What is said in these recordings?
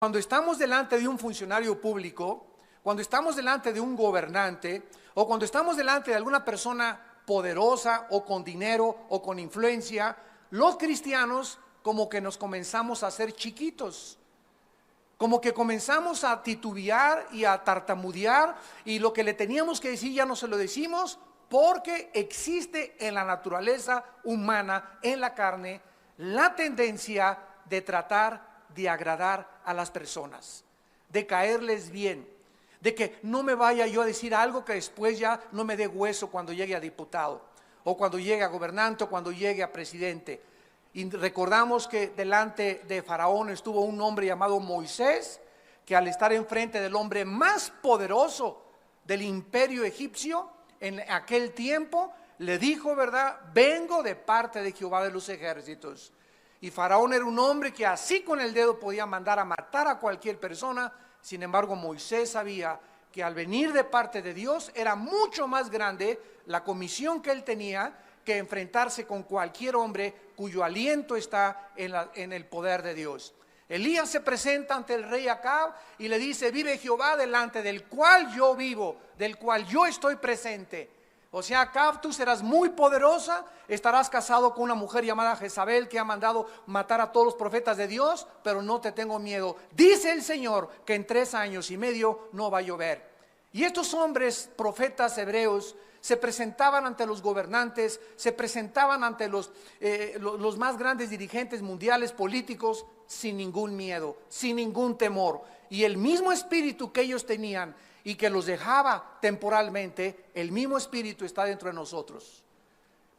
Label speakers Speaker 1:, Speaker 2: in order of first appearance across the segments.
Speaker 1: Cuando estamos delante de un funcionario público, cuando estamos delante de un gobernante o cuando estamos delante de alguna persona poderosa o con dinero o con influencia, los cristianos como que nos comenzamos a hacer chiquitos, como que comenzamos a titubear y a tartamudear, y lo que le teníamos que decir ya no se lo decimos, porque existe en la naturaleza humana, en la carne, la tendencia de tratar de agradar a las personas, de caerles bien, de que no me vaya yo a decir algo que después ya no me dé hueso cuando llegue a diputado, o cuando llegue a gobernante, o cuando llegue a presidente. Y recordamos que delante de Faraón estuvo un hombre llamado Moisés, que al estar enfrente del hombre más poderoso del imperio egipcio en aquel tiempo, le dijo, ¿verdad? Vengo de parte de Jehová de los ejércitos. Y Faraón era un hombre que así con el dedo podía mandar a matar a cualquier persona. Sin embargo, Moisés sabía que al venir de parte de Dios era mucho más grande la comisión que él tenía que enfrentarse con cualquier hombre cuyo aliento está en el poder de Dios. Elías se presenta ante el rey Acab y le dice: vive Jehová delante del cual yo vivo, del cual yo estoy presente. O sea, Acab, tú serás muy poderosa, estarás casado con una mujer llamada Jezabel que ha mandado matar a todos los profetas de Dios, pero no te tengo miedo. Dice el Señor que en 3 años y medio no va a llover. Y estos hombres, profetas hebreos, se presentaban ante los gobernantes, se presentaban ante los más grandes dirigentes mundiales políticos sin ningún miedo, sin ningún temor. Y el mismo espíritu que ellos tenían y que los dejaba temporalmente, el mismo espíritu está dentro de nosotros.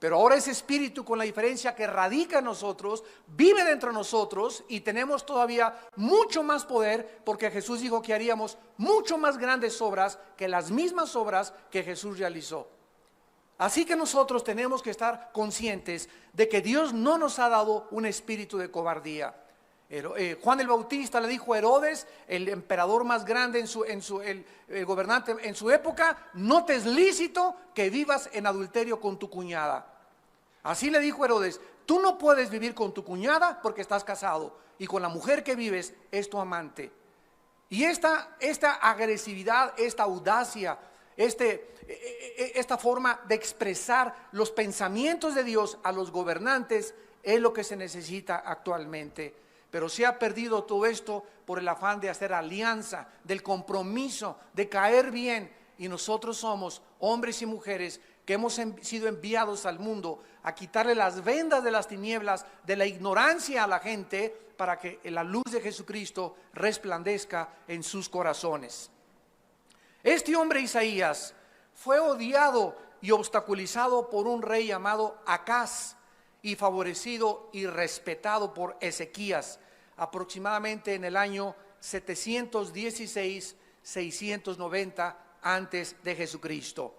Speaker 1: Pero ahora ese espíritu, con la diferencia que radica en nosotros, vive dentro de nosotros y tenemos todavía mucho más poder, porque Jesús dijo que haríamos mucho más grandes obras que las mismas obras que Jesús realizó. Así que nosotros tenemos que estar conscientes de que Dios no nos ha dado un espíritu de cobardía. Juan el Bautista le dijo a Herodes, el emperador más grande, el gobernante en su época: no te es lícito que vivas en adulterio con tu cuñada. Así le dijo Herodes: tú no puedes vivir con tu cuñada porque estás casado, y con la mujer que vives es tu amante. Y esta agresividad, esta audacia, esta forma de expresar los pensamientos de Dios a los gobernantes es lo que se necesita actualmente. Pero se ha perdido todo esto por el afán de hacer alianza, del compromiso, de caer bien. Y nosotros somos hombres y mujeres que hemos sido enviados al mundo a quitarle las vendas de las tinieblas, de la ignorancia a la gente, para que la luz de Jesucristo resplandezca en sus corazones. Este hombre Isaías fue odiado y obstaculizado por un rey llamado Acaz, y favorecido y respetado por Ezequías, aproximadamente en el año 716-690 antes de Jesucristo.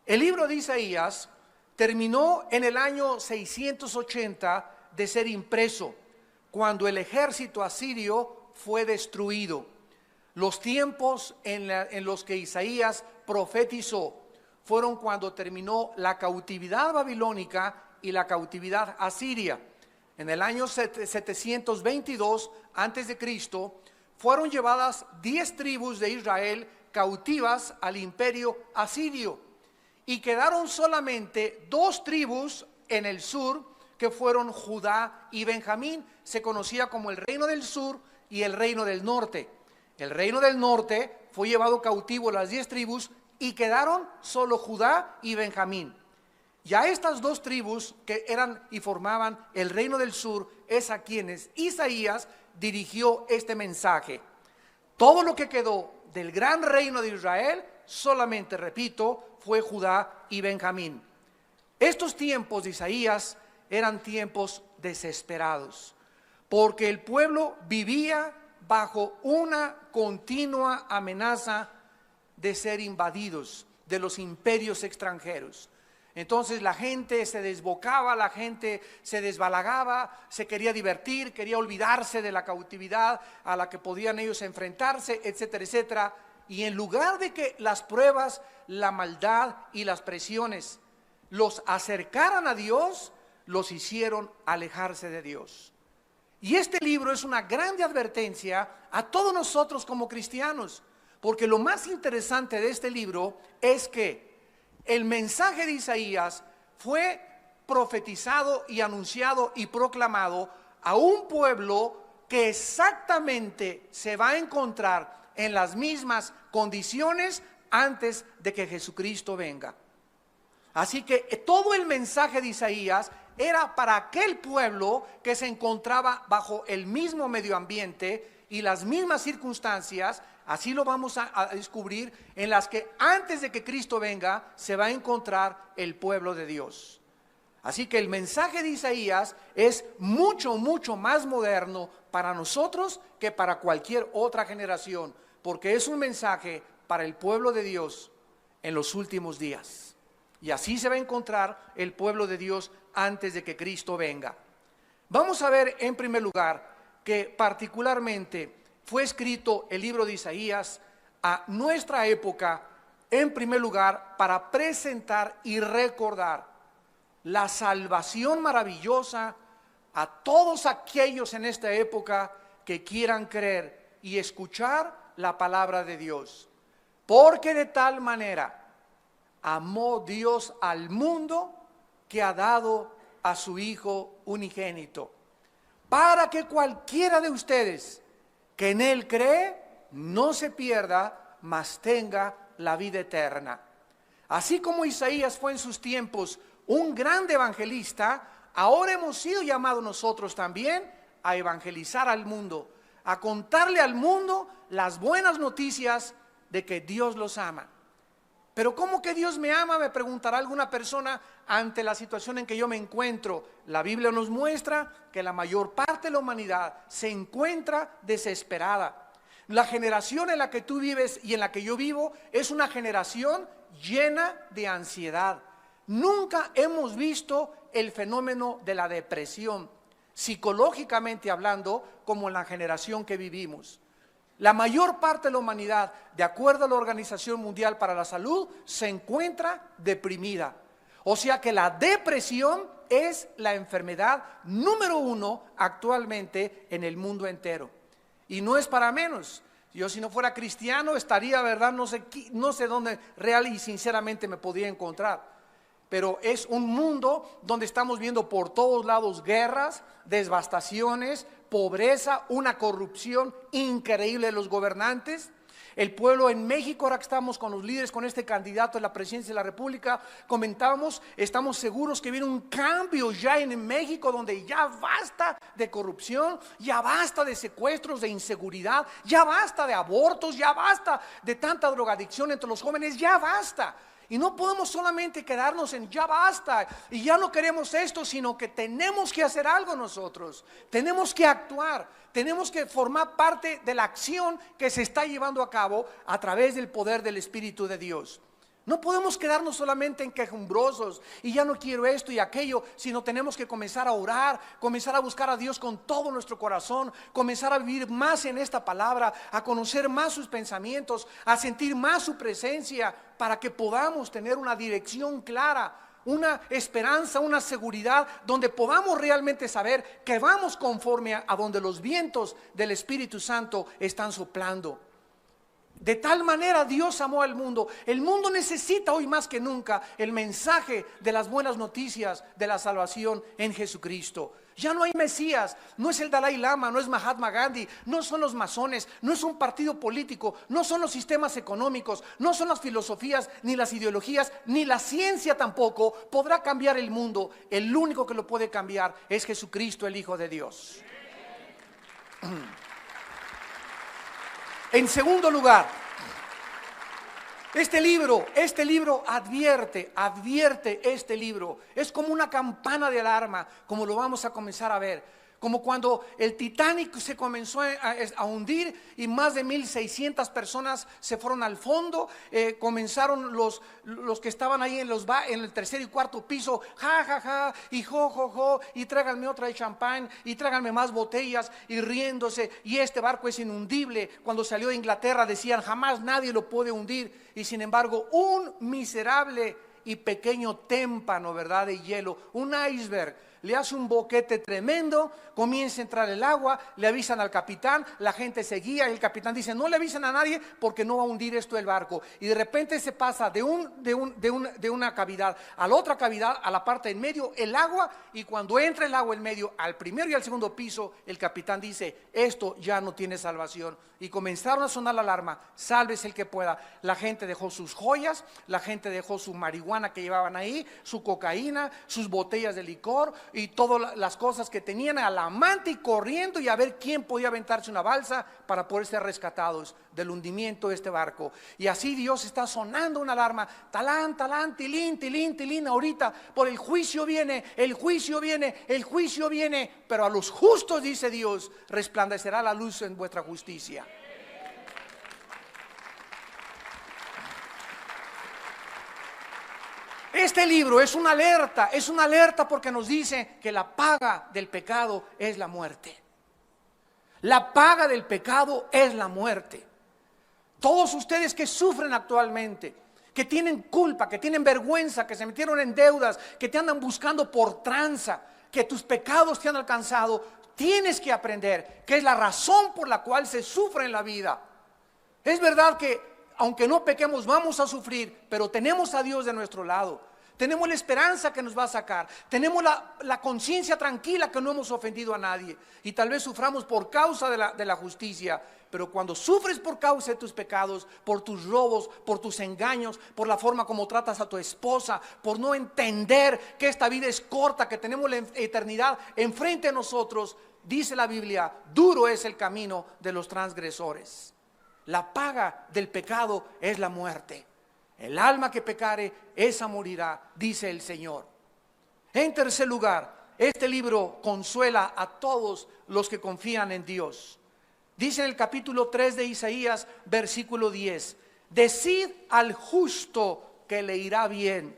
Speaker 1: El libro de Isaías terminó en el año 680 de ser impreso, cuando el ejército asirio fue destruido. Los tiempos en los que Isaías profetizó fueron cuando terminó la cautividad babilónica y la cautividad asiria. En el año 722 antes de Cristo fueron llevadas 10 tribus de Israel cautivas al imperio asirio, y quedaron solamente 2 tribus en el sur, que fueron Judá y Benjamín. Se conocía como el reino del sur y el reino del norte. El reino del norte fue llevado cautivo las 10 tribus y quedaron solo Judá y Benjamín. Ya estas 2 tribus que eran y formaban el reino del sur es a quienes Isaías dirigió este mensaje. Todo lo que quedó del gran reino de Israel solamente, repito, fue Judá y Benjamín. Estos tiempos de Isaías eran tiempos desesperados, porque el pueblo vivía bajo una continua amenaza de ser invadidos de los imperios extranjeros. Entonces la gente se desbocaba, la gente se desbalagaba, se quería divertir, quería olvidarse de la cautividad a la que podían ellos enfrentarse, etcétera, etcétera. Y en lugar de que las pruebas, la maldad y las presiones los acercaran a Dios, los hicieron alejarse de Dios. Y este libro es una grande advertencia a todos nosotros como cristianos, porque lo más interesante de este libro es que el mensaje de Isaías fue profetizado y anunciado y proclamado a un pueblo que exactamente se va a encontrar en las mismas condiciones antes de que Jesucristo venga. Así que todo el mensaje de Isaías era para aquel pueblo que se encontraba bajo el mismo medio ambiente y las mismas circunstancias. Así lo vamos a descubrir, en las que antes de que Cristo venga se va a encontrar el pueblo de Dios. Así que el mensaje de Isaías es mucho, mucho más moderno para nosotros que para cualquier otra generación, porque es un mensaje para el pueblo de Dios en los últimos días. Y así se va a encontrar el pueblo de Dios antes de que Cristo venga. Vamos a ver en primer lugar que particularmente fue escrito el libro de Isaías a nuestra época, en primer lugar para presentar y recordar la salvación maravillosa a todos aquellos en esta época que quieran creer y escuchar la palabra de Dios. Porque de tal manera amó Dios al mundo que ha dado a su Hijo unigénito, para que cualquiera de ustedes que en Él cree no se pierda, mas tenga la vida eterna. Así como Isaías fue en sus tiempos un grande evangelista, ahora hemos sido llamados nosotros también a evangelizar al mundo, a contarle al mundo las buenas noticias de que Dios los ama. Pero ¿cómo que Dios me ama?, me preguntará alguna persona ante la situación en que yo me encuentro. La Biblia nos muestra que la mayor parte de la humanidad se encuentra desesperada. La generación en la que tú vives y en la que yo vivo es una generación llena de ansiedad. Nunca hemos visto el fenómeno de la depresión, psicológicamente hablando, como en la generación que vivimos. La mayor parte de la humanidad, de acuerdo a la Organización Mundial para la Salud, se encuentra deprimida. O sea que la depresión es la enfermedad número 1 actualmente en el mundo entero. Y no es para menos. Yo, si no fuera cristiano, estaría, ¿verdad? No sé dónde real y sinceramente me podría encontrar. Pero es un mundo donde estamos viendo por todos lados guerras, devastaciones, pobreza, una corrupción increíble de los gobernantes. El pueblo en México, ahora que estamos con los líderes, con este candidato a la presidencia de la República, comentábamos, estamos seguros que viene un cambio ya en México, donde ya basta de corrupción, ya basta de secuestros, de inseguridad, ya basta de abortos, ya basta de tanta drogadicción entre los jóvenes, ya basta. Y no podemos solamente quedarnos en ya basta y ya no queremos esto, sino que tenemos que hacer algo nosotros. Tenemos que actuar, tenemos que formar parte de la acción que se está llevando a cabo a través del poder del Espíritu de Dios. No podemos quedarnos solamente en quejumbrosos y ya no quiero esto y aquello, sino tenemos que comenzar a orar, comenzar a buscar a Dios con todo nuestro corazón, comenzar a vivir más en esta palabra, a conocer más sus pensamientos, a sentir más su presencia, para que podamos tener una dirección clara, una esperanza, una seguridad, donde podamos realmente saber que vamos conforme a donde los vientos del Espíritu Santo están soplando. De tal manera Dios amó al mundo. El mundo necesita hoy más que nunca el mensaje de las buenas noticias de la salvación en Jesucristo. Ya no hay Mesías, no es el Dalai Lama, no es Mahatma Gandhi, no son los masones, no es un partido político, no son los sistemas económicos, no son las filosofías, ni las ideologías, ni la ciencia tampoco podrá cambiar el mundo. El único que lo puede cambiar es Jesucristo, el Hijo de Dios. En segundo lugar, este libro advierte este libro. Es como una campana de alarma, como lo vamos a comenzar a ver. Como cuando el Titanic se comenzó a hundir y más de 1,600 personas se fueron al fondo. Comenzaron los que estaban ahí en el tercer y cuarto piso, ja, ja, ja, y jo, jo, jo, y tráiganme otra de champán, y tráiganme más botellas, y riéndose, y este barco es inundible. Cuando salió de Inglaterra decían, jamás nadie lo puede hundir, y sin embargo un miserable y pequeño témpano, ¿verdad?, de hielo, un iceberg, le hace un boquete tremendo, comienza a entrar el agua, le avisan al capitán, la gente se guía y el capitán dice, no le avisen a nadie porque no va a hundir esto el barco. Y de repente se pasa de una cavidad a la otra cavidad, a la parte en medio, el agua, y cuando entra el agua en medio, al primero y al segundo piso, el capitán dice, esto ya no tiene salvación. Y comenzaron a sonar la alarma, sálvese el que pueda. La gente dejó sus joyas, la gente dejó su marihuana que llevaban ahí, su cocaína, sus botellas de licor y todas las cosas que tenían al amante, y corriendo y a ver quién podía aventarse una balsa para poder ser rescatados del hundimiento de este barco. Y así Dios está sonando una alarma, talán, talán, tilín, tilín, tilín, ahorita por el juicio viene, el juicio viene, el juicio viene, pero a los justos, dice Dios, resplandecerá la luz en vuestra justicia. Este libro es una alerta porque nos dice que la paga del pecado es la muerte. La paga del pecado es la muerte. Todos ustedes que sufren actualmente, que tienen culpa, que tienen vergüenza, que se metieron en deudas, que te andan buscando por tranza, que tus pecados te han alcanzado, tienes que aprender que es la razón por la cual se sufre en la vida. Es verdad que aunque no pequemos vamos a sufrir, pero tenemos a Dios de nuestro lado. Tenemos la esperanza que nos va a sacar. Tenemos la conciencia tranquila que no hemos ofendido a nadie. Y tal vez suframos por causa de la justicia. Pero cuando sufres por causa de tus pecados, por tus robos, por tus engaños, por la forma como tratas a tu esposa, por no entender que esta vida es corta, que tenemos la eternidad enfrente de nosotros, dice la Biblia, duro es el camino de los transgresores. La paga del pecado es la muerte. El alma que pecare, esa morirá, dice el Señor. En tercer lugar, este libro consuela a todos los que confían en Dios. Dice en el capítulo 3 de Isaías, versículo 10, decid al justo que le irá bien,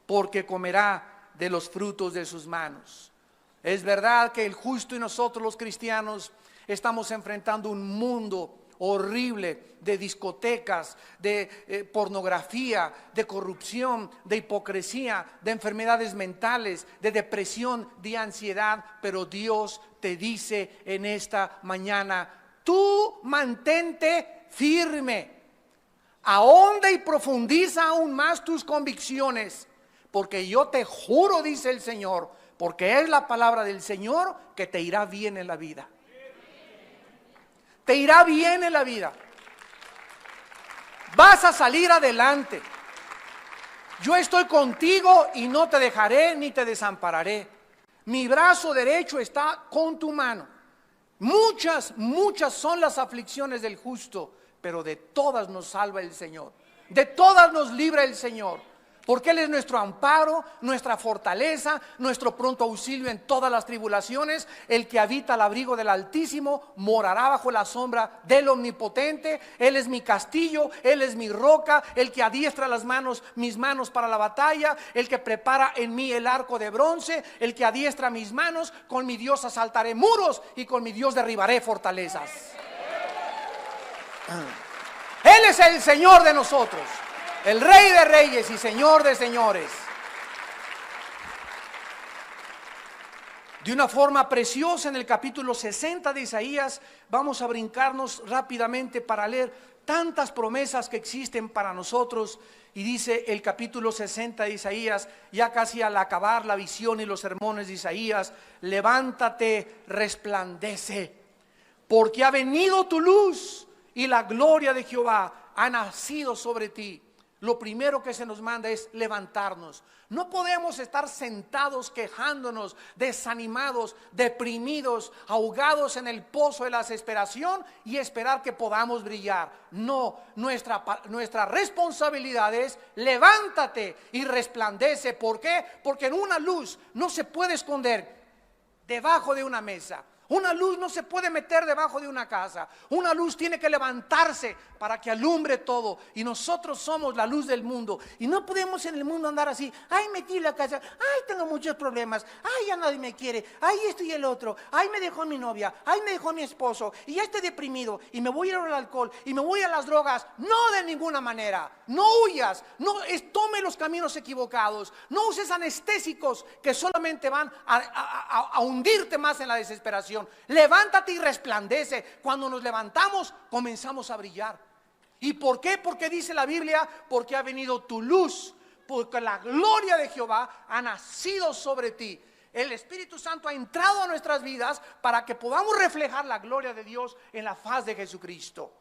Speaker 1: porque comerá de los frutos de sus manos. Es verdad que el justo y nosotros los cristianos estamos enfrentando un mundo horrible de discotecas, de pornografía, de corrupción, de hipocresía, de enfermedades mentales, de depresión, de ansiedad. Pero Dios te dice en esta mañana, tú mantente firme, ahonda y profundiza aún más tus convicciones, porque yo te juro, dice el Señor, porque es la palabra del Señor, que te irá bien en la vida. Te irá bien en la vida. Vas a salir adelante. Yo estoy contigo y no te dejaré ni te desampararé. Mi brazo derecho está con tu mano. Muchas son las aflicciones del justo, pero de todas nos salva el Señor. De todas nos libra el Señor. Porque Él es nuestro amparo, nuestra fortaleza, nuestro pronto auxilio en todas las tribulaciones. El que habita al abrigo del Altísimo morará bajo la sombra del Omnipotente. Él es mi castillo, Él es mi roca, el que adiestra mis manos para la batalla, el que prepara en mí el arco de bronce, el que adiestra mis manos. Con mi Dios asaltaré muros y con mi Dios derribaré fortalezas. Él es el Señor de nosotros, el Rey de reyes y Señor de señores. De una forma preciosa, en el capítulo 60 de Isaías, vamos a brincarnos rápidamente para leer tantas promesas que existen para nosotros. Y dice el capítulo 60 de Isaías, ya casi al acabar la visión y los sermones de Isaías, levántate, resplandece, porque ha venido tu luz y la gloria de Jehová ha nacido sobre ti. Lo primero que se nos manda es levantarnos. No podemos estar sentados quejándonos, desanimados, deprimidos, ahogados en el pozo de la desesperación y esperar que podamos brillar. No, nuestra responsabilidad es levántate y resplandece. ¿Por qué? Porque en una luz no se puede esconder debajo de una mesa. Una luz no se puede meter debajo de una casa. Una luz tiene que levantarse para que alumbre todo. Y nosotros somos la luz del mundo. Y no podemos en el mundo andar así. Ay, metí la casa. Ay, tengo muchos problemas. Ay, ya nadie me quiere. Ay, esto y el otro. Ay, me dejó mi novia. Ay, me dejó mi esposo. Y ya estoy deprimido. Y me voy a ir al alcohol. Y me voy a las drogas. No, de ninguna manera. No huyas. No tome los caminos equivocados. No uses anestésicos que solamente van a hundirte más en la desesperación. Levántate y resplandece. Cuando nos levantamos, comenzamos a brillar. ¿Y por qué? Porque dice la Biblia, porque ha venido tu luz, porque la gloria de Jehová ha nacido sobre ti. El Espíritu Santo ha entrado a nuestras vidas para que podamos reflejar la gloria de Dios en la faz de Jesucristo.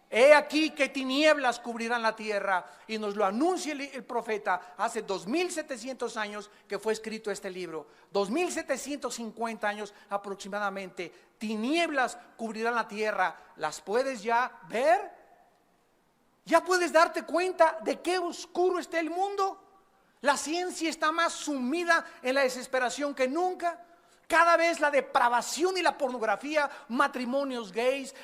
Speaker 1: He aquí que tinieblas cubrirán la tierra, y nos lo anuncia el profeta hace 2700 años que fue escrito este libro. 2750 años aproximadamente. Tinieblas cubrirán la tierra. ¿Las puedes ya ver? ¿Ya puedes darte cuenta de qué oscuro está el mundo? La ciencia está más sumida en la desesperación que nunca. Cada vez la depravación y la pornografía, matrimonios gays,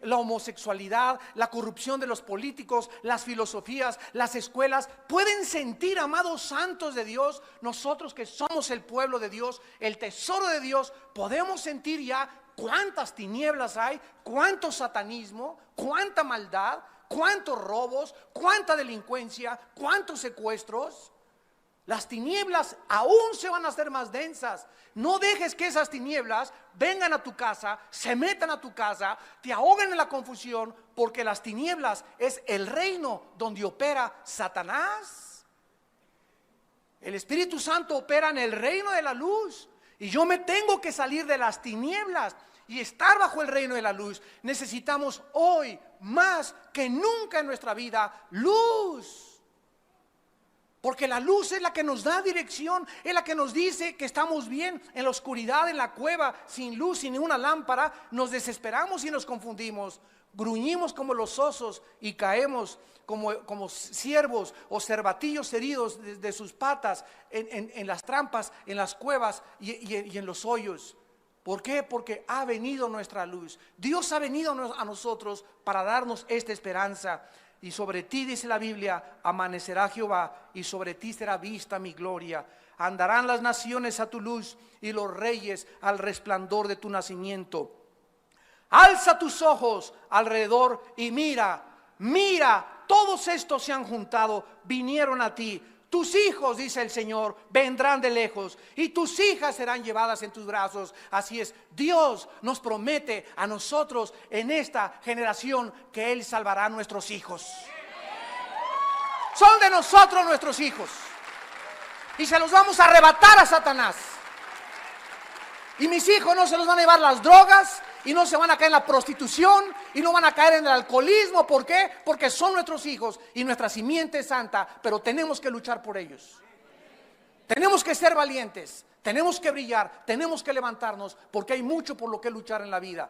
Speaker 1: la homosexualidad, la corrupción de los políticos, las filosofías, las escuelas. Pueden sentir, amados santos de Dios, nosotros que somos el pueblo de Dios, el tesoro de Dios, podemos sentir ya cuántas tinieblas hay, cuánto satanismo, cuánta maldad, cuántos robos, cuánta delincuencia, cuántos secuestros. Las tinieblas aún se van a hacer más densas. No dejes que esas tinieblas vengan a tu casa, se metan a tu casa, te ahoguen en la confusión, porque las tinieblas es el reino donde opera Satanás. El Espíritu Santo opera en el reino de la luz, y yo me tengo que salir de las tinieblas y estar bajo el reino de la luz. Necesitamos hoy más que nunca en nuestra vida luz. Porque la luz es la que nos da dirección, es la que nos dice que estamos bien. En la oscuridad, en la cueva, sin luz, sin ninguna lámpara, nos desesperamos y nos confundimos. Gruñimos como los osos y caemos como ciervos o cervatillos heridos de sus patas en las trampas, en las cuevas y en los hoyos. ¿Por qué? Porque ha venido nuestra luz. Dios ha venido a nosotros para darnos esta esperanza. Y sobre ti, dice la Biblia, amanecerá Jehová, y sobre ti será vista mi gloria. Andarán las naciones a tu luz, y los reyes al resplandor de tu nacimiento. Alza tus ojos alrededor y mira, todos estos se han juntado, vinieron a ti. Tus hijos, dice el Señor, vendrán de lejos, y tus hijas serán llevadas en tus brazos. Así es, Dios nos promete a nosotros en esta generación que Él salvará a nuestros hijos. Son de nosotros nuestros hijos, y se los vamos a arrebatar a Satanás. Y mis hijos no se los van a llevar las drogas, y no se van a caer en la prostitución, y no van a caer en el alcoholismo. ¿Por qué? Porque son nuestros hijos y nuestra simiente es santa, pero tenemos que luchar por ellos. Tenemos que ser valientes, tenemos que brillar, tenemos que levantarnos, porque hay mucho por lo que luchar en la vida.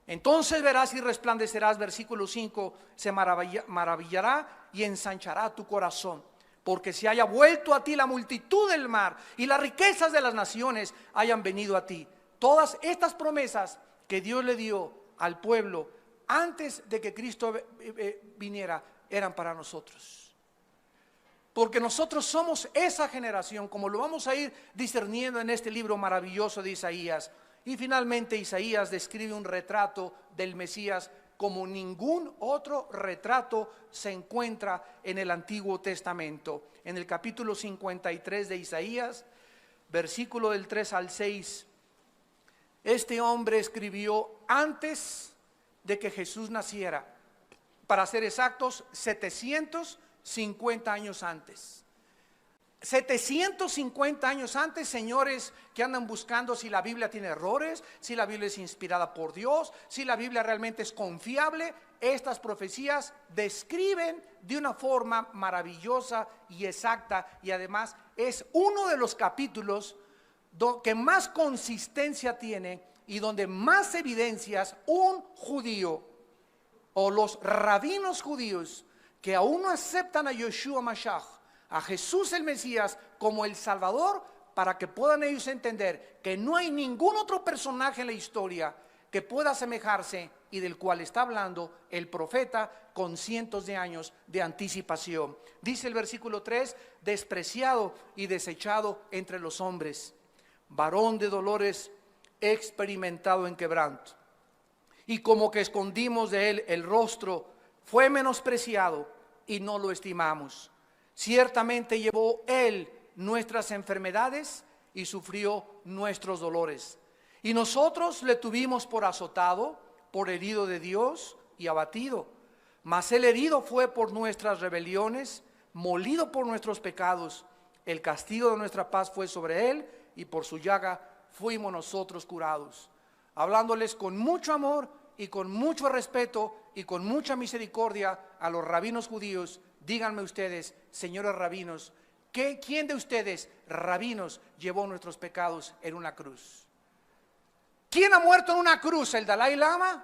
Speaker 1: Entonces verás y resplandecerás, versículo 5, se maravillará y ensanchará tu corazón, porque se haya vuelto a ti la multitud del mar, y las riquezas de las naciones hayan venido a ti. Todas estas promesas que Dios le dio al pueblo antes de que Cristo viniera eran para nosotros. Porque nosotros somos esa generación, como lo vamos a ir discerniendo en este libro maravilloso de Isaías. Y finalmente Isaías describe un retrato del Mesías como ningún otro retrato se encuentra en el Antiguo Testamento. En el capítulo 53 de Isaías, versículo del 3 al 6, este hombre escribió antes de que Jesús naciera, para ser exactos, 750 años antes. 750 años antes, señores que andan buscando si la Biblia tiene errores, si la Biblia es inspirada por Dios, si la Biblia realmente es confiable. Estas profecías describen de una forma maravillosa y exacta, y además es uno de los capítulos que más consistencia tiene y donde más evidencias un judío o los rabinos judíos que aún no aceptan a Yeshua Mashiach, a Jesús el Mesías como el Salvador, para que puedan ellos entender que no hay ningún otro personaje en la historia que pueda asemejarse y del cual está hablando el profeta con cientos de años de anticipación. Dice el versículo 3: despreciado y desechado entre los hombres, varón de dolores, experimentado en quebranto. Y como que escondimos de él el rostro, fue menospreciado y no lo estimamos. Ciertamente llevó él nuestras enfermedades y sufrió nuestros dolores. Y nosotros le tuvimos por azotado, por herido de Dios y abatido. Mas el herido fue por nuestras rebeliones, molido por nuestros pecados. El castigo de nuestra paz fue sobre él, y por su llaga fuimos nosotros curados. Hablándoles con mucho amor y con mucho respeto y con mucha misericordia a los rabinos judíos, díganme ustedes, señores rabinos, ¿quién de ustedes, rabinos, llevó nuestros pecados en una cruz? ¿Quién ha muerto en una cruz? ¿El Dalai Lama?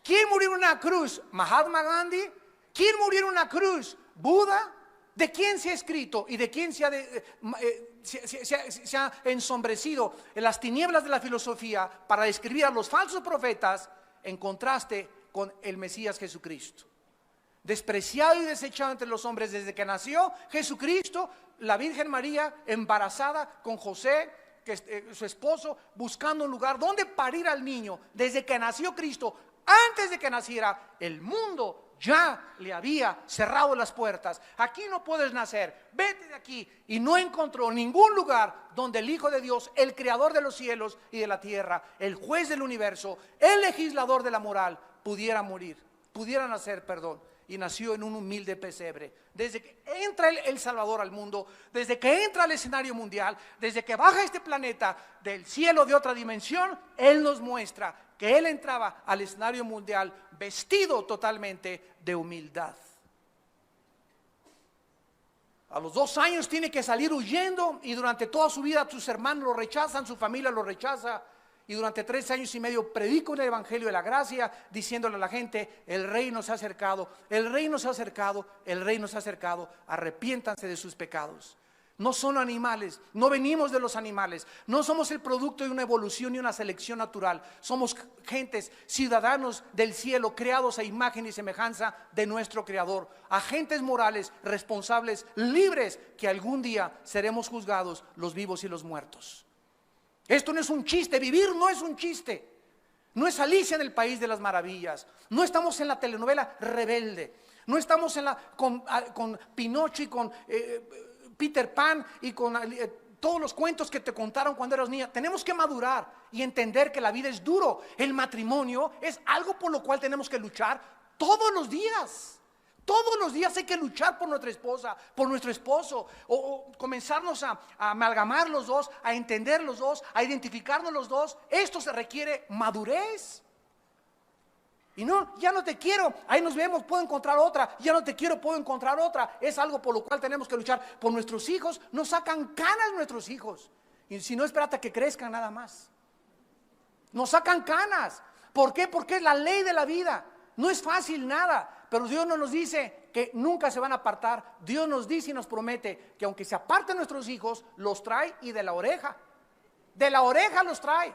Speaker 1: ¿Quién murió en una cruz? ¿Mahatma Gandhi? ¿Quién murió en una cruz? ¿Buda? ¿De quién se ha escrito y de quién se ha ensombrecido en las tinieblas de la filosofía para describir a los falsos profetas en contraste con el Mesías Jesucristo? Despreciado y desechado entre los hombres desde que nació Jesucristo, la Virgen María embarazada con José, su esposo, buscando un lugar donde parir al niño. Desde que nació Cristo, antes de que naciera, el mundo ya le había cerrado las puertas. Aquí no puedes nacer, vete de aquí. Y no encontró ningún lugar donde el Hijo de Dios, el creador de los cielos y de la tierra, el juez del universo, el legislador de la moral, pudiera nacer. Y nació en un humilde pesebre. Desde que entra el Salvador al mundo, desde que entra al escenario mundial, desde que baja este planeta del cielo de otra dimensión, Él nos muestra que Él entraba al escenario mundial vestido totalmente de humildad. A los 2 años tiene que salir huyendo, y durante toda su vida sus hermanos lo rechazan, su familia lo rechaza. Y durante 3 años y medio predico el evangelio de la gracia, diciéndole a la gente: el reino se ha acercado, el reino se ha acercado, el reino se ha acercado, arrepiéntanse de sus pecados. No son animales, no venimos de los animales, no somos el producto de una evolución y una selección natural. Somos gentes, ciudadanos del cielo, creados a imagen y semejanza de nuestro Creador, agentes morales, responsables, libres, que algún día seremos juzgados, los vivos y los muertos. Esto no es un chiste, vivir no es un chiste. No es Alicia en el País de las Maravillas. No estamos en la telenovela Rebelde. No estamos con Pinocho y con Peter Pan y con todos los cuentos que te contaron cuando eras niña. Tenemos que madurar y entender que la vida es duro. El matrimonio es algo por lo cual tenemos que luchar todos los días. Todos los días hay que luchar por nuestra esposa, por nuestro esposo, o comenzarnos a amalgamar los dos, a entender los dos, a identificarnos los dos. Esto se requiere madurez. Y no, ya no te quiero, ahí nos vemos, puedo encontrar otra. Ya no te quiero, puedo encontrar otra. Es algo por lo cual tenemos que luchar. Por nuestros hijos, nos sacan canas nuestros hijos. Y si no, espérate a que crezcan nada más. Nos sacan canas. ¿Por qué? Porque es la ley de la vida. No es fácil nada. Pero Dios no nos dice que nunca se van a apartar. Dios nos dice y nos promete que aunque se aparten nuestros hijos, los trae, y de la oreja los trae.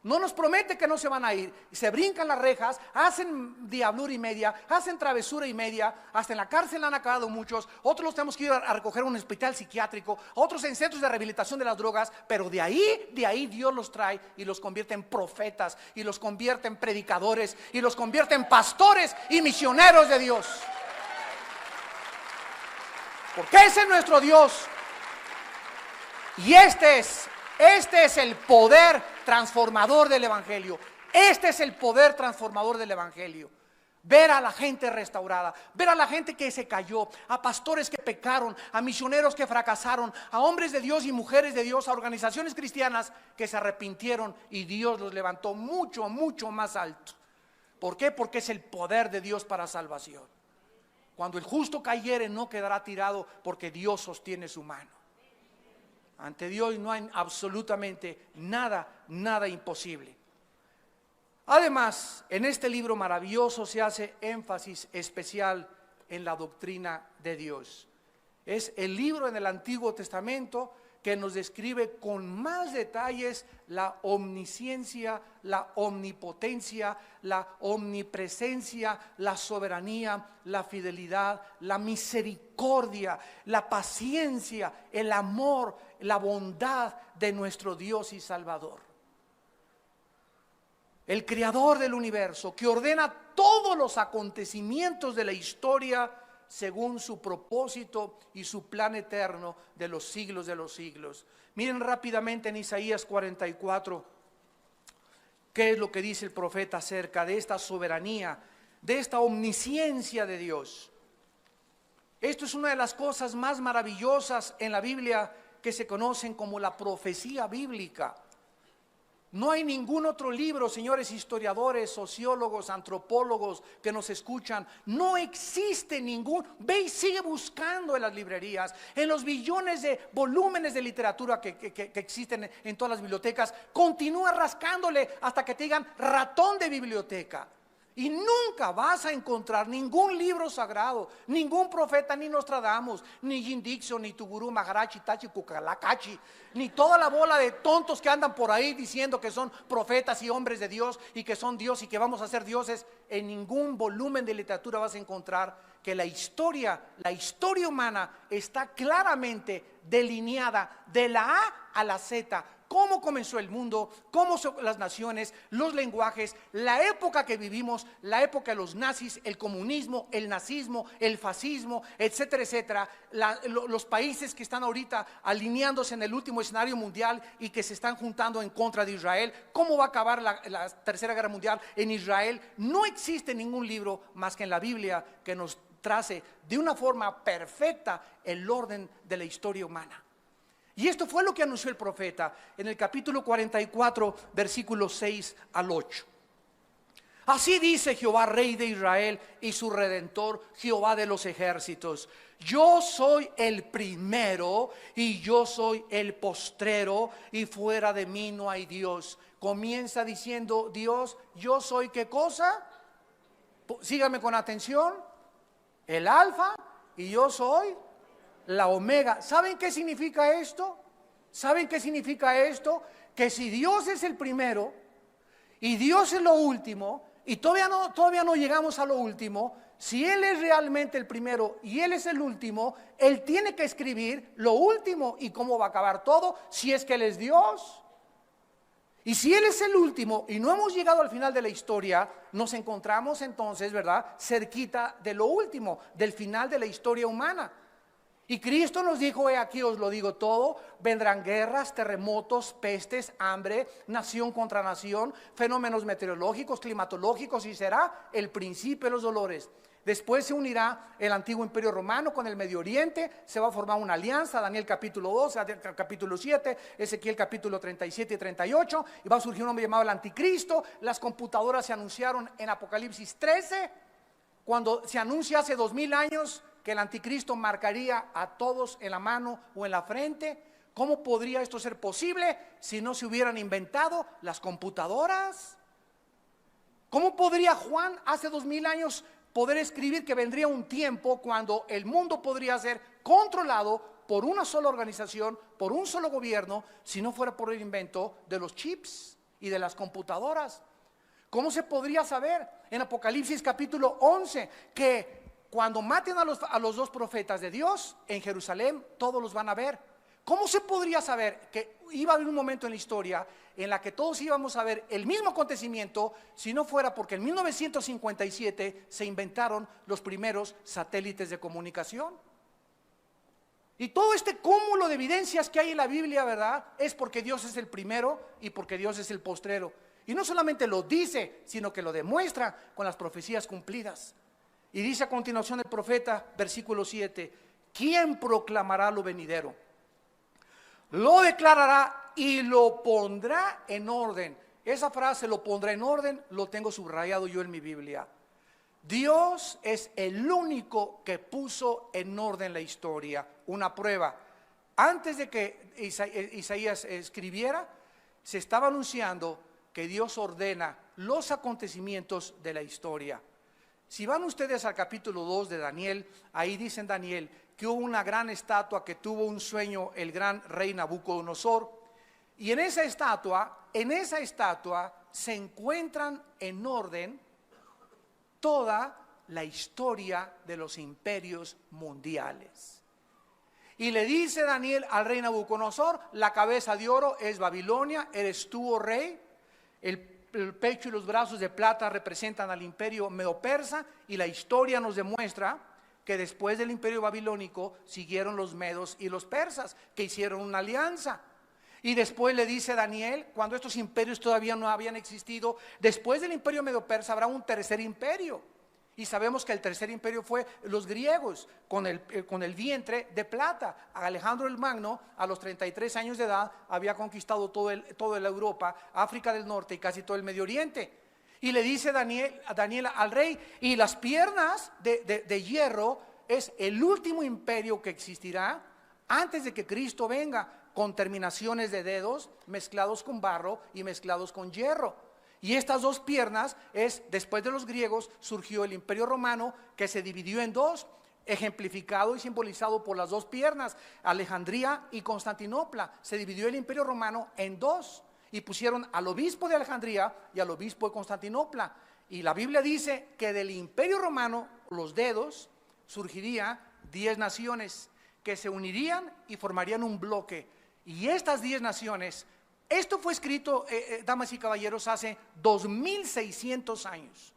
Speaker 1: No nos promete que no se van a ir. Se brincan las rejas, hacen diablura y media, hacen travesura y media. Hasta en la cárcel han acabado muchos. Otros los tenemos que ir a recoger a un hospital psiquiátrico, otros en centros de rehabilitación de las drogas. Pero de ahí Dios los trae y los convierte en profetas, y los convierte en predicadores, y los convierte en pastores y misioneros de Dios. Porque ese es nuestro Dios. Y este es el poder transformador del evangelio. Este es el poder transformador del evangelio. Ver a la gente restaurada, ver a la gente que se cayó, a pastores que pecaron, a misioneros que fracasaron, a hombres de Dios y mujeres de Dios, a organizaciones cristianas que se arrepintieron y Dios los levantó mucho, mucho más alto. ¿Por qué? Porque es el poder de Dios para salvación. Cuando el justo cayere, no quedará tirado, porque Dios sostiene su mano. Ante Dios no hay absolutamente nada imposible. Además, en este libro maravilloso se hace énfasis especial en la doctrina de Dios. Es el libro en el Antiguo Testamento que nos describe con más detalles la omnisciencia, la omnipotencia, la omnipresencia, la soberanía, la fidelidad, la misericordia, la paciencia, el amor, la bondad de nuestro Dios y Salvador. El creador del universo, que ordena todos los acontecimientos de la historia según su propósito y su plan eterno de los siglos de los siglos. Miren rápidamente en Isaías 44, qué es lo que dice el profeta acerca de esta soberanía, de esta omnisciencia de Dios. Esto es una de las cosas más maravillosas en la Biblia que se conocen como la profecía bíblica. No hay ningún otro libro, señores historiadores, sociólogos, antropólogos que nos escuchan. No existe ningún. Ve y sigue buscando en las librerías, en los billones de volúmenes de literatura que existen en todas las bibliotecas. Continúa rascándole hasta que te digan ratón de biblioteca. Y nunca vas a encontrar ningún libro sagrado, ningún profeta, ni Nostradamus, ni Jim Dixon, ni tu gurú Maharaji, Tachi, Kukalakachi, ni toda la bola de tontos que andan por ahí diciendo que son profetas y hombres de Dios y que son Dios y que vamos a ser dioses. En ningún volumen de literatura vas a encontrar que la historia humana está claramente delineada de la A a la Z. Cómo comenzó el mundo, cómo son las naciones, los lenguajes, la época que vivimos, la época de los nazis, el comunismo, el nazismo, el fascismo, etcétera, etcétera. Los países que están ahorita alineándose en el último escenario mundial y que se están juntando en contra de Israel. ¿Cómo va a acabar la Tercera Guerra Mundial en Israel? No existe ningún libro más que en la Biblia que nos trace de una forma perfecta el orden de la historia humana. Y esto fue lo que anunció el profeta en el capítulo 44, versículos 6 al 8. Así dice Jehová, Rey de Israel y su Redentor, Jehová de los ejércitos: yo soy el primero y yo soy el postrero, y fuera de mí no hay Dios. Comienza diciendo Dios: yo soy ¿qué cosa? Sígame con atención. El alfa y yo soy la omega. ¿Saben qué significa esto? ¿Saben qué significa esto? Que si Dios es el primero y Dios es lo último, y todavía no llegamos a lo último, si Él es realmente el primero y Él es el último, Él tiene que escribir lo último y cómo va a acabar todo, si es que Él es Dios. Y si Él es el último y no hemos llegado al final de la historia, nos encontramos entonces, ¿verdad?, cerquita de lo último, del final de la historia humana. Y Cristo nos dijo: he aquí os lo digo todo, vendrán guerras, terremotos, pestes, hambre, nación contra nación, fenómenos meteorológicos, climatológicos, y será el principio de los dolores. Después se unirá el antiguo imperio romano con el Medio Oriente, se va a formar una alianza, Daniel capítulo 12, capítulo 7, Ezequiel capítulo 37 y 38, y va a surgir un hombre llamado el Anticristo. Las computadoras se anunciaron en Apocalipsis 13, cuando se anuncia hace 2000 años que el Anticristo marcaría a todos en la mano o en la frente. ¿Cómo podría esto ser posible si no se hubieran inventado las computadoras? ¿Cómo podría Juan hace 2000 años poder escribir que vendría un tiempo cuando el mundo podría ser controlado por una sola organización, por un solo gobierno, si no fuera por el invento de los chips y de las computadoras? ¿Cómo se podría saber en Apocalipsis capítulo 11 que cuando maten a los dos profetas de Dios en Jerusalén, todos los van a ver? ¿Cómo se podría saber que iba a haber un momento en la historia en la que todos íbamos a ver el mismo acontecimiento, si no fuera porque en 1957 se inventaron los primeros satélites de comunicación? Y todo este cúmulo de evidencias que hay en la Biblia, ¿verdad?, es porque Dios es el primero y porque Dios es el postrero. Y no solamente lo dice, sino que lo demuestra con las profecías cumplidas. Y dice a continuación el profeta, versículo 7: ¿quién proclamará lo venidero? Lo declarará y lo pondrá en orden. Esa frase, lo pondrá en orden, lo tengo subrayado yo en mi Biblia. Dios es el único que puso en orden la historia. Una prueba: antes de que Isaías escribiera, se estaba anunciando que Dios ordena los acontecimientos de la historia. Si van ustedes al capítulo 2 de Daniel, ahí dice en Daniel que hubo una gran estatua que tuvo un sueño el gran rey Nabucodonosor. Y en esa estatua se encuentran en orden toda la historia de los imperios mundiales. Y le dice Daniel al rey Nabucodonosor: la cabeza de oro es Babilonia, eres tú, oh rey. El pecho y los brazos de plata representan al imperio medo-persa, y la historia nos demuestra que después del imperio babilónico siguieron los medos y los persas, que hicieron una alianza. Y después le dice Daniel, cuando estos imperios todavía no habían existido, después del imperio medo-persa habrá un tercer imperio. Y sabemos que el tercer imperio fue los griegos, con el vientre de plata. Alejandro el Magno, a los 33 años de edad, había conquistado toda la Europa, África del Norte y casi todo el Medio Oriente. Y le dice Daniel al rey: y las piernas de hierro es el último imperio que existirá antes de que Cristo venga, con terminaciones de dedos mezclados con barro y mezclados con hierro. Y estas dos piernas después de los griegos surgió el imperio romano, que se dividió en dos, ejemplificado y simbolizado por las dos piernas, Alejandría y Constantinopla. Se dividió el imperio romano en dos y pusieron al obispo de Alejandría y al obispo de Constantinopla. Y la Biblia dice que del imperio romano, los dedos, surgiría 10 naciones que se unirían y formarían un bloque. Y estas 10 naciones, esto fue escrito, damas y caballeros, hace 2600 años.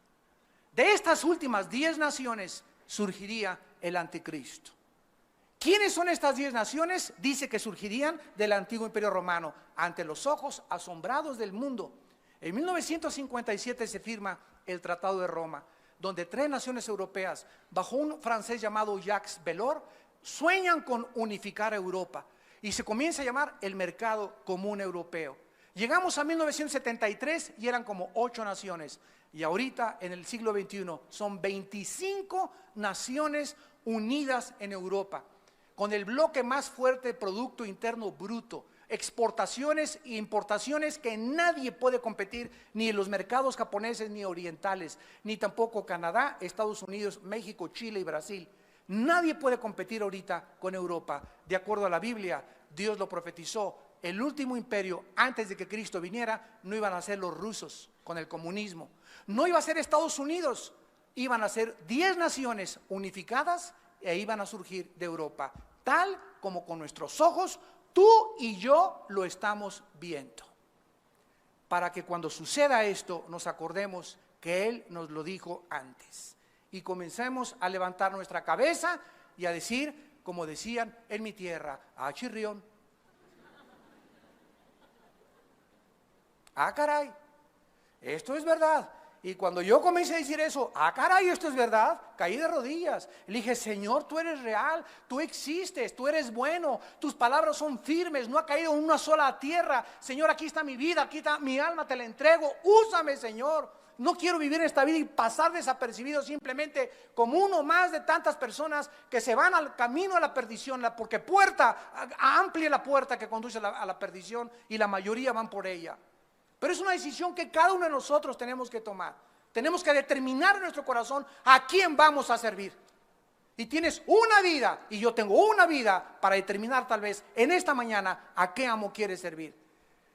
Speaker 1: De estas últimas 10 naciones surgiría el anticristo. ¿Quiénes son estas 10 naciones? Dice que surgirían del antiguo imperio romano, ante los ojos asombrados del mundo. En 1957 se firma el Tratado de Roma, donde 3 naciones europeas, bajo un francés llamado Jacques Delors, sueñan con unificar Europa. Y se comienza a llamar el mercado común europeo. Llegamos a 1973 y eran como 8 naciones. Y ahorita en el siglo XXI son 25 naciones unidas en Europa, con el bloque más fuerte de Producto Interno Bruto, exportaciones e importaciones que nadie puede competir, ni en los mercados japoneses ni orientales, ni tampoco Canadá, Estados Unidos, México, Chile y Brasil. Nadie puede competir ahorita con Europa. De acuerdo a la Biblia, Dios lo profetizó: el último imperio antes de que Cristo viniera no iban a ser los rusos con el comunismo, no iba a ser Estados Unidos, iban a ser 10 naciones unificadas e iban a surgir de Europa, tal como con nuestros ojos tú y yo lo estamos viendo, para que cuando suceda esto nos acordemos que Él nos lo dijo antes y comencemos a levantar nuestra cabeza y a decir, como decían en mi tierra: ¡ah, chirrión! ¡Ah, caray! Esto es verdad. Y cuando yo comencé a decir eso: ¡ah, caray, esto es verdad!, caí de rodillas. Le dije: Señor, tú eres real, tú existes, tú eres bueno, tus palabras son firmes, no ha caído una sola tierra. Señor, aquí está mi vida, aquí está mi alma, te la entrego, úsame, Señor. No quiero vivir esta vida y pasar desapercibido simplemente como uno más de tantas personas que se van al camino a la perdición, porque amplia la puerta que conduce a la perdición y la mayoría van por ella. Pero es una decisión que cada uno de nosotros tenemos que tomar. Tenemos que determinar en nuestro corazón a quién vamos a servir. Y tienes una vida y yo tengo una vida para determinar tal vez en esta mañana a qué amo quieres servir.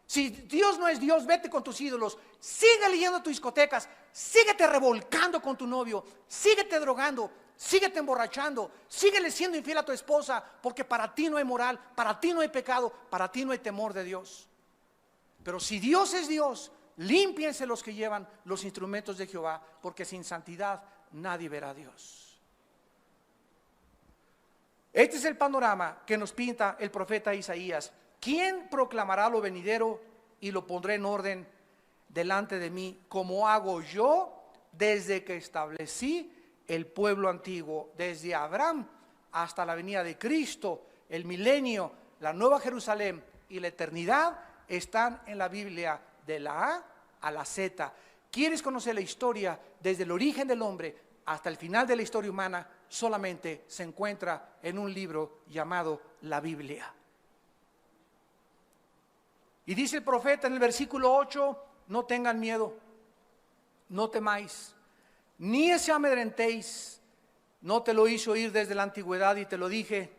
Speaker 1: Si Dios no es Dios, vete con tus ídolos, sigue leyendo tus discotecas, síguete revolcando con tu novio, síguete drogando, síguete emborrachando, síguele siendo infiel a tu esposa, porque para ti no hay moral, para ti no hay pecado, para ti no hay temor de Dios. Pero si Dios es Dios, límpiense los que llevan los instrumentos de Jehová, porque sin santidad nadie verá a Dios. Este es el panorama que nos pinta el profeta Isaías. ¿Quién proclamará lo venidero y lo pondré en orden delante de mí, como hago yo desde que establecí el pueblo antiguo, desde Abraham hasta la venida de Cristo? El milenio, la nueva Jerusalén y la eternidad están en la Biblia, de la A a la Z. ¿Quieres conocer la historia desde el origen del hombre hasta el final de la historia humana? Solamente se encuentra en un libro llamado la Biblia. Y dice el profeta en el versículo 8: no tengan miedo, no temáis, ni se amedrentéis, no te lo hizo oír desde la antigüedad y te lo dije.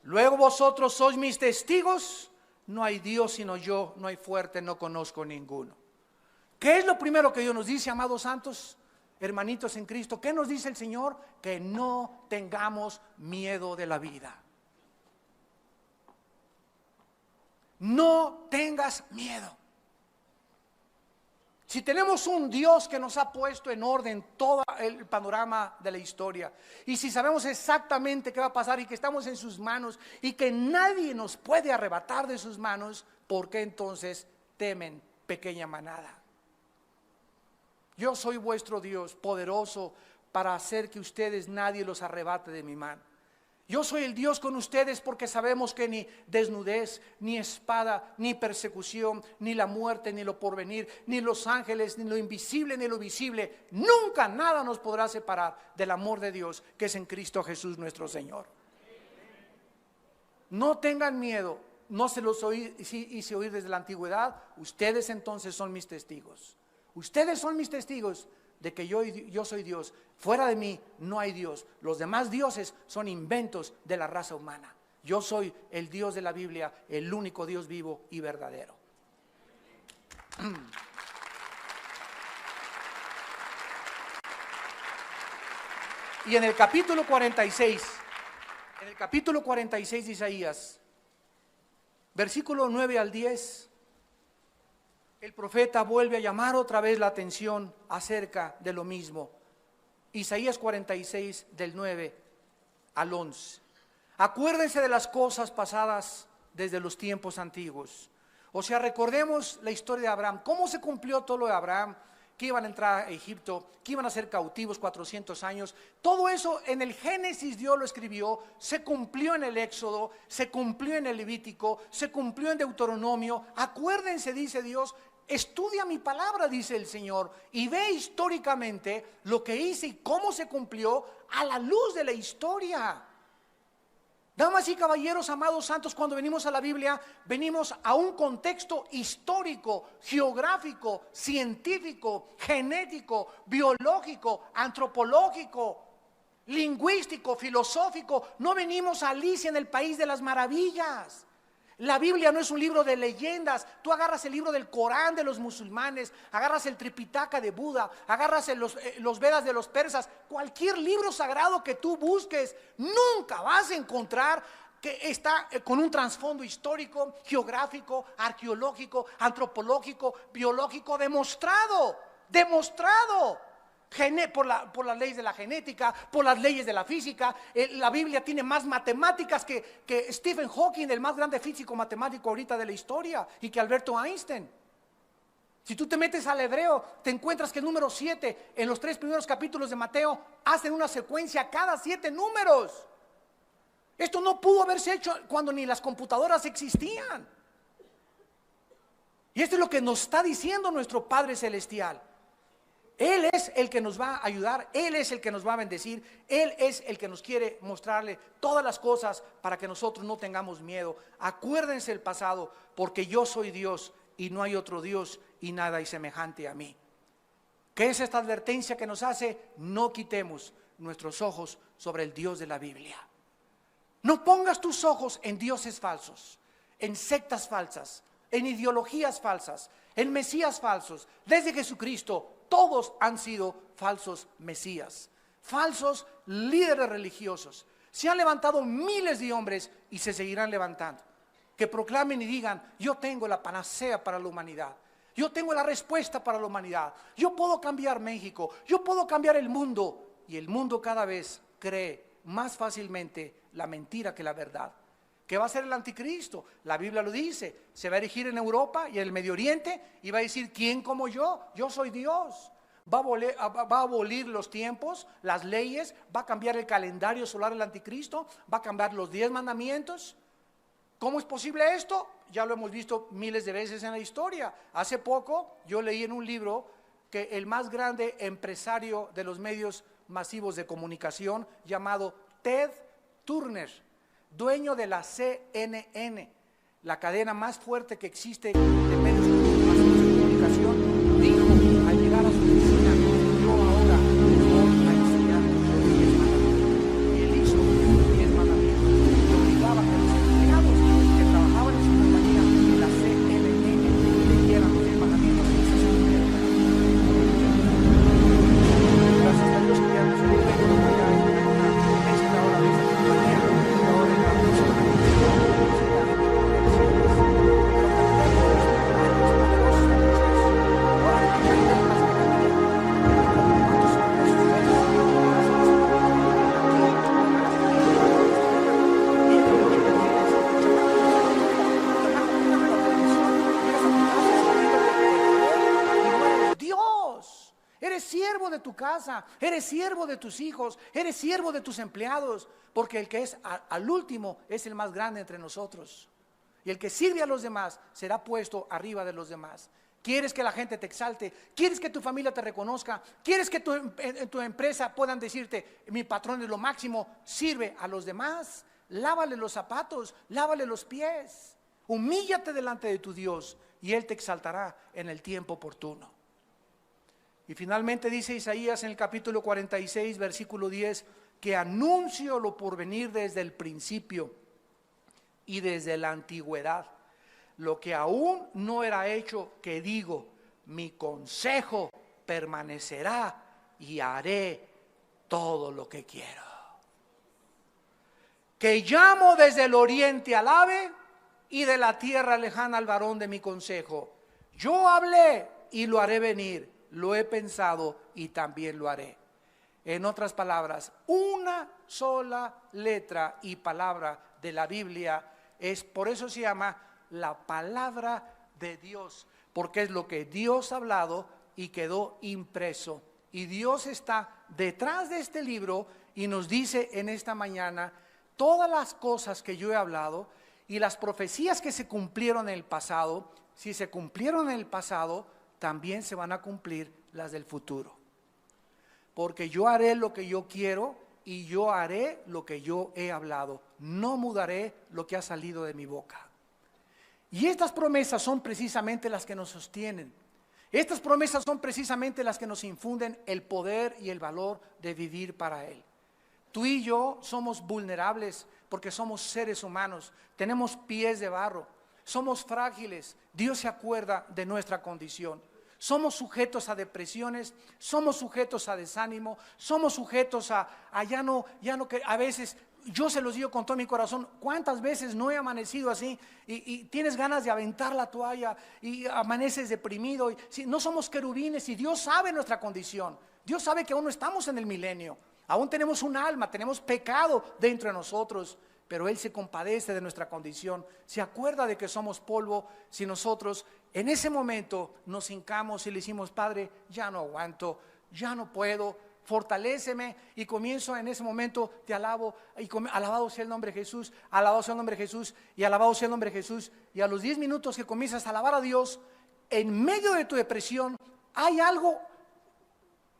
Speaker 1: Luego vosotros sois mis testigos, no hay Dios sino yo, no hay fuerte, no conozco ninguno. ¿Qué es lo primero que Dios nos dice, amados santos, hermanitos en Cristo? ¿Qué nos dice el Señor? Que no tengamos miedo de la vida. No tengas miedo. Si tenemos un Dios que nos ha puesto en orden todo el panorama de la historia, y si sabemos exactamente qué va a pasar y que estamos en sus manos y que nadie nos puede arrebatar de sus manos, ¿por qué entonces temen, pequeña manada? Yo soy vuestro Dios, poderoso para hacer que ustedes nadie los arrebate de mi mano. Yo soy el Dios con ustedes porque sabemos que ni desnudez, ni espada, ni persecución, ni la muerte, ni lo porvenir, ni los ángeles, ni lo invisible, ni lo visible, nunca nada nos podrá separar del amor de Dios que es en Cristo Jesús nuestro Señor. No tengan miedo, no se los hice oír desde la antigüedad, ustedes entonces son mis testigos. Ustedes son mis testigos de que yo soy Dios. Fuera de mí no hay Dios. Los demás dioses son inventos de la raza humana. Yo soy el Dios de la Biblia, el único Dios vivo y verdadero. Y en el capítulo 46, de Isaías, versículo 9 al 10, el profeta vuelve a llamar otra vez la atención acerca de lo mismo. Isaías 46 del 9 al 11. Acuérdense de las cosas pasadas desde los tiempos antiguos. O sea, recordemos la historia de Abraham. ¿Cómo se cumplió todo lo de Abraham? Que iban a entrar a Egipto, que iban a ser cautivos 400 años. Todo eso en el Génesis Dios lo escribió, se cumplió en el Éxodo, se cumplió en el Levítico, se cumplió en Deuteronomio. Acuérdense, dice Dios, estudia mi palabra, dice el Señor, y ve históricamente lo que hice y cómo se cumplió a la luz de la historia. Damas y caballeros, amados santos, cuando venimos a la Biblia, venimos a un contexto histórico, geográfico, científico, genético, biológico, antropológico, lingüístico, filosófico. No venimos a Alicia en el país de las maravillas. La Biblia no es un libro de leyendas. Tú agarras el libro del Corán de los musulmanes, agarras el Tripitaka de Buda, agarras los Vedas de los persas, cualquier libro sagrado que tú busques, nunca vas a encontrar que está con un trasfondo histórico, geográfico, arqueológico, antropológico, biológico, demostrado. Por las leyes de la genética, por las leyes de la física. La Biblia tiene más matemáticas que Stephen Hawking, el más grande físico matemático ahorita de la historia, y que Alberto Einstein. Si tú te metes al hebreo, te encuentras que el número 7 en los 3 primeros capítulos de Mateo hacen una secuencia cada 7 números. Esto no pudo haberse hecho cuando ni las computadoras existían. Y esto es lo que nos está diciendo nuestro Padre Celestial. Él es el que nos va a ayudar, Él es el que nos va a bendecir, Él es el que nos quiere mostrarle todas las cosas para que nosotros no tengamos miedo. Acuérdense el pasado, porque yo soy Dios y no hay otro Dios y nada hay semejante a mí. ¿Qué es esta advertencia que nos hace? No quitemos nuestros ojos sobre el Dios de la Biblia. No pongas tus ojos en dioses falsos, en sectas falsas, en ideologías falsas, en mesías falsos. Desde Jesucristo todos han sido falsos mesías, falsos líderes religiosos. Se han levantado miles de hombres y se seguirán levantando, que proclamen y digan: yo tengo la panacea para la humanidad, yo tengo la respuesta para la humanidad, yo puedo cambiar México, yo puedo cambiar el mundo. Y el mundo cada vez cree más fácilmente la mentira que la verdad. ¿Qué va a ser el anticristo? La Biblia lo dice, se va a erigir en Europa y en el Medio Oriente y va a decir: ¿quién como yo? Yo soy Dios. Va a abolir los tiempos, las leyes, va a cambiar el calendario solar el anticristo, va a cambiar los 10 mandamientos. ¿Cómo es posible esto? Ya lo hemos visto miles de veces en la historia. Hace poco yo leí en un libro que el más grande empresario de los medios masivos de comunicación, llamado Ted Turner, dueño de la CNN, la cadena más fuerte que existe de medios masivos de comunicación, dijo al llegar a su oficina: yo ahora tu casa, eres siervo de tus hijos, eres siervo de tus empleados, porque el que es al último es el más grande entre nosotros. Y el que sirve a los demás será puesto arriba de los demás. ¿Quieres que la gente te exalte? ¿Quieres que tu familia te reconozca? ¿Quieres que en tu empresa puedan decirte, mi patrón es lo máximo? Sirve a los demás, lávale los zapatos, lávale los pies. Humíllate delante de tu Dios y Él te exaltará en el tiempo oportuno. Y finalmente dice Isaías en el capítulo 46, versículo 10, que anuncio lo por venir desde el principio y desde la antigüedad. Lo que aún no era hecho, que digo, mi consejo permanecerá y haré todo lo que quiero. Que llamo desde el oriente al ave y de la tierra lejana al varón de mi consejo. Yo hablé y lo haré venir, lo he pensado y también lo haré. En otras palabras, una sola letra y palabra de la Biblia es, por eso se llama la palabra de Dios, porque es lo que Dios ha hablado y quedó impreso. Y Dios está detrás de este libro y nos dice en esta mañana todas las cosas que yo he hablado y las profecías que se cumplieron en el pasado. Si se cumplieron en el pasado, también se van a cumplir las del futuro. Porque yo haré lo que yo quiero y yo haré lo que yo he hablado. No mudaré lo que ha salido de mi boca. Y estas promesas son precisamente las que nos sostienen. Estas promesas son precisamente las que nos infunden el poder y el valor de vivir para Él. Tú y yo somos vulnerables porque somos seres humanos, tenemos pies de barro, somos frágiles. Dios se acuerda de nuestra condición. Somos sujetos a depresiones, somos sujetos a desánimo, somos sujetos a ya no que a veces, yo se los digo con todo mi corazón, cuántas veces no he amanecido así y tienes ganas de aventar la toalla y amaneces deprimido. No somos querubines y Dios sabe nuestra condición. Dios sabe que aún no estamos en el milenio, aún tenemos un alma, tenemos pecado dentro de nosotros. Pero Él se compadece de nuestra condición, se acuerda de que somos polvo. Si nosotros en ese momento nos hincamos y le decimos, Padre, ya no aguanto, ya no puedo, fortaléceme, y comienzo en ese momento, te alabo, y alabado sea el nombre de Jesús, alabado sea el nombre de Jesús, y alabado sea el nombre de Jesús, y a los 10 minutos que comienzas a alabar a Dios, en medio de tu depresión, hay algo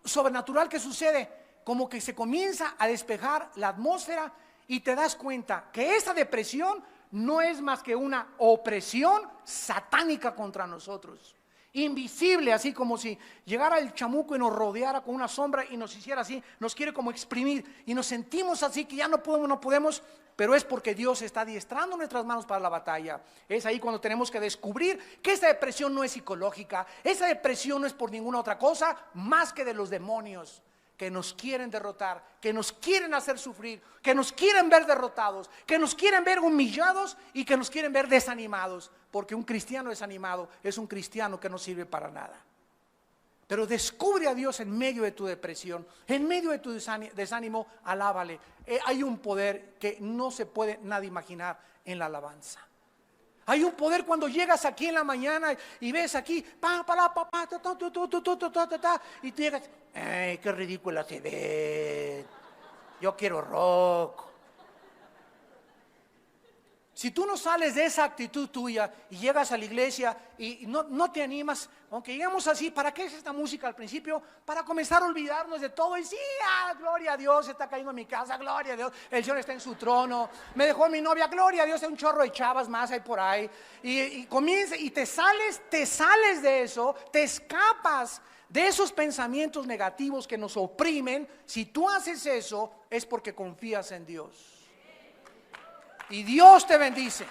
Speaker 1: sobrenatural que sucede, como que se comienza a despejar la atmósfera, y te das cuenta que esa depresión no es más que una opresión satánica contra nosotros, invisible, así como si llegara el chamuco y nos rodeara con una sombra y nos hiciera así, nos quiere como exprimir y nos sentimos así que ya no podemos, pero es porque Dios está adiestrando nuestras manos para la batalla. Es ahí cuando tenemos que descubrir que esa depresión no es psicológica, esa depresión no es por ninguna otra cosa más que de los demonios que nos quieren derrotar, que nos quieren hacer sufrir, que nos quieren ver derrotados, que nos quieren ver humillados y que nos quieren ver desanimados, porque un cristiano desanimado es un cristiano que no sirve para nada. Pero descubre a Dios en medio de tu depresión, en medio de tu desánimo, alábale. Hay un poder que no se puede nadie imaginar en la alabanza. Hay un poder cuando llegas aquí en la mañana y ves aquí, y tú llegas, ¡ay, qué ridícula se ve! Yo quiero rock. Si tú no sales de esa actitud tuya y llegas a la iglesia y no te animas, aunque llegamos así, ¿para qué es esta música al principio? Para comenzar a olvidarnos de todo y sí, gloria a Dios, está cayendo en mi casa, gloria a Dios, el Señor está en su trono, me dejó mi novia, gloria a Dios, hay un chorro de chavas más ahí por ahí, y comienza y te sales de eso, te escapas de esos pensamientos negativos que nos oprimen. Si tú haces eso, es porque confías en Dios. Y Dios te bendice.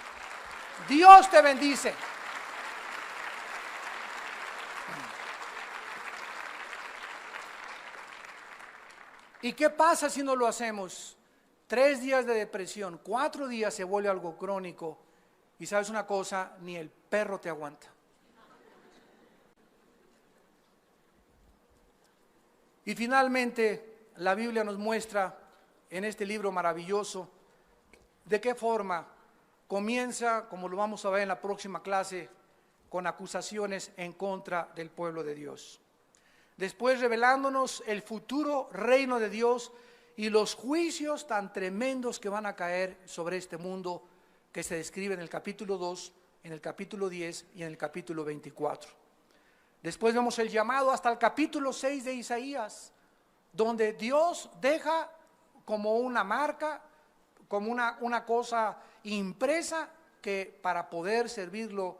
Speaker 1: Dios te bendice. ¿Y qué pasa si no lo hacemos? 3 días de depresión, 4 días se vuelve algo crónico. Y sabes una cosa, ni el perro te aguanta. Y finalmente, la Biblia nos muestra en este libro maravilloso de qué forma comienza, como lo vamos a ver en la próxima clase, con acusaciones en contra del pueblo de Dios. después revelándonos el futuro reino de Dios y los juicios tan tremendos que van a caer sobre este mundo, que se describe en el capítulo 2, en el capítulo 10 y en el capítulo 24. Después vemos el llamado hasta el capítulo 6 de Isaías, donde Dios deja como una marca, como una cosa impresa, que para poder servirlo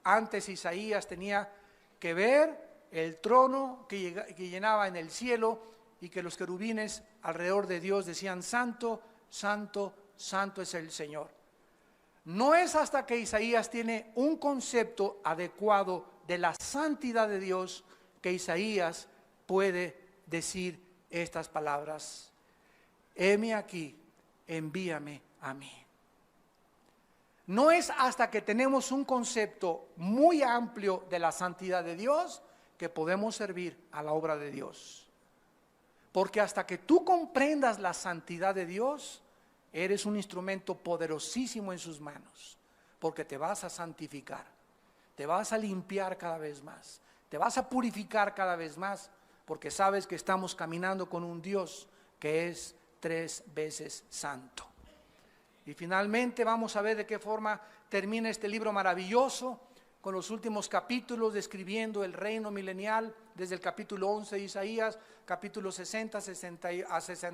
Speaker 1: antes Isaías tenía que ver el trono que llenaba en el cielo, y que los querubines alrededor de Dios decían: santo, santo, santo es el Señor. No es hasta que Isaías tiene un concepto adecuado de la santidad de Dios que Isaías puede decir estas palabras: heme aquí, envíame a mí. No es hasta que tenemos un concepto muy amplio de la santidad de Dios que podemos servir a la obra de Dios. Porque hasta que tú comprendas la santidad de Dios, eres un instrumento poderosísimo en sus manos, porque te vas a santificar, te vas a limpiar cada vez más, te vas a purificar cada vez más, porque sabes que estamos caminando con un Dios que es 3 veces santo. Y finalmente vamos a ver de qué forma termina este libro maravilloso, con los últimos capítulos describiendo el reino milenial, desde el capítulo 11 de Isaías, capítulo 60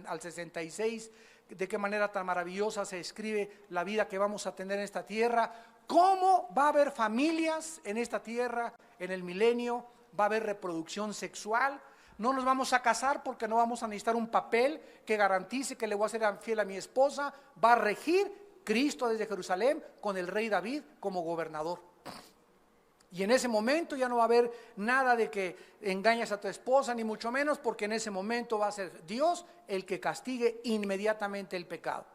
Speaker 1: al 66, de qué manera tan maravillosa se describe la vida que vamos a tener en esta tierra, cómo va a haber familias en esta tierra en el milenio, va a haber reproducción sexual. No nos vamos a casar porque no vamos a necesitar un papel que garantice que le voy a ser fiel a mi esposa. Va a regir Cristo desde Jerusalén con el rey David como gobernador. Y en ese momento ya no va a haber nada de que engañes a tu esposa, ni mucho menos, porque en ese momento va a ser Dios el que castigue inmediatamente el pecado.